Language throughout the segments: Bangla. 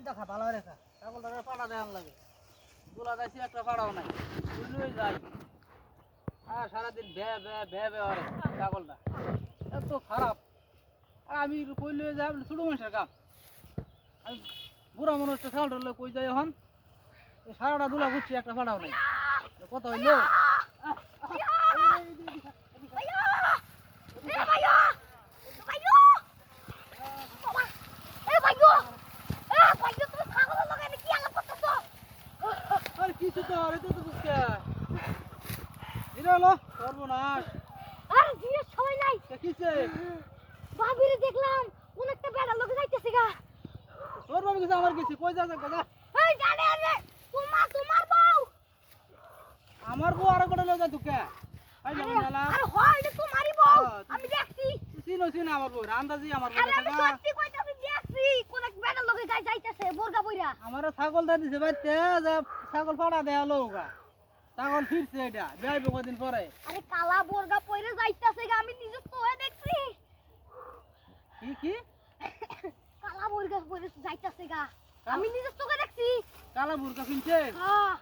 দেখা ভালো রেখা ছাগলটাকে পাড়া দেওয়ার লাগে দুলা যাইছি একটা পাড়াও নাই বুঝলই যাই আর সারাদিন ভে ভে ভে ভে করে ছাগলটা এত খারাপ আর আমি কইলে যাই ছোট মানুষের কাম আমি বুড়া মানুষটা ছাগলটা কই যাই এখন সারাটা দুলা বুঝছি একটা পাড়াও নাই কত হইলো কিছু তো আর এটা তো বুঝতে হলো সর্বনাশ আরে জিরে সময় নাই কিছে ভাবিরে দেখলাম কোন একটা বেড়া লোক যাইতেছে গা তোর বাবা কিছু আমার কিছু কই যা যা এই জানে রে তোমার বউ আমার বউ আর কোটা লই যা তুকে আই যাবো নালা আরে হয় রে তোমারই বউ আমি দেখছি চিনো আমার বউ আন্দাজি আমার বউ আরে আমি সত্যি কইতে আমি দেখছি কোন এক বেড়া লোক যাইতেছে বোরগা বইরা আমার ছাগল দা দিছে বাইতে যে ছাগল পাড়া দেয়া লোগা ছাগল ফিরছে এটা যাইবো কদিন পরে আরে কালা বোরগা পইরে যাইতেছে গা আমি নিজে তোয়ে দেখছি কি কি কালা বোরগা পইরে যাইতেছে গা আমি নিজে তোকে দেখছি কালা বুরকা ফিনছে হ্যাঁ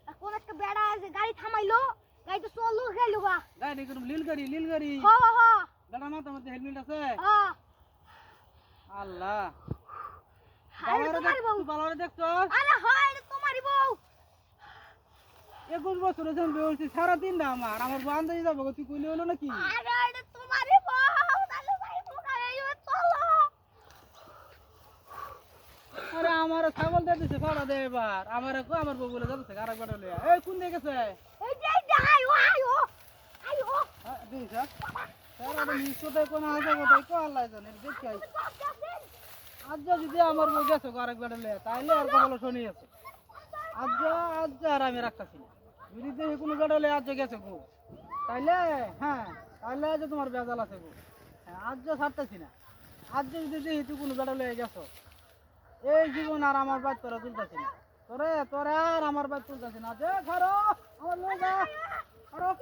আর কোন একটা বেড়া যে গাড়ি থামাইলো গাড়িতে চললো গেল গা গাড়ি করুম লীল গাড়ি হ্যাঁ হ্যাঁ দাদা মাথা মধ্যে হেলমেট আছে হ্যাঁ আল্লাহ আরে তোমারই বউ বালারে দেখছো আরে হয় রে তোমারই বউ 21 বছর যখন বেউছি সারা দিন না আমার বউ আন্দাজি যাবো তুই কইলে হলো নাকি আরে এটা তোমারই বউ তাহলে ভাই বোকা এইভাবে চলো আরে আমার ছাগল দিয়ে দিছে ফাড়া দে এবার আমার বউ বলে যাচ্ছে আরেক বেটা লইয়া এই কোন দিকে গেছে এই যে আইও দিছ সারা দিন নিশ্চয়তে কোন আছে কোথায় কো আল্লাহ জানে দেখি আই আজ যদি আমার বউ গেছে আরেক বেটা লইয়া তাইলে আর কবল শুনি আছে আজ আর আমি রাখতাছি না যদি দেখি কোনো বেটা লইয়া আজ গেছে বউ তাইলে হ্যাঁ তাইলে যে তোমার বেজাল আছে বউ হ্যাঁ আজ ছাড়তেছি না আজ যদি দেখি তুই কোনো বেটা লইয়া গেছো এই জীবন আর আমার বাদ তোরা তুলতেছি না তোরে আর আমার বাদ তুলতেছি না যে ঘর আমার লোক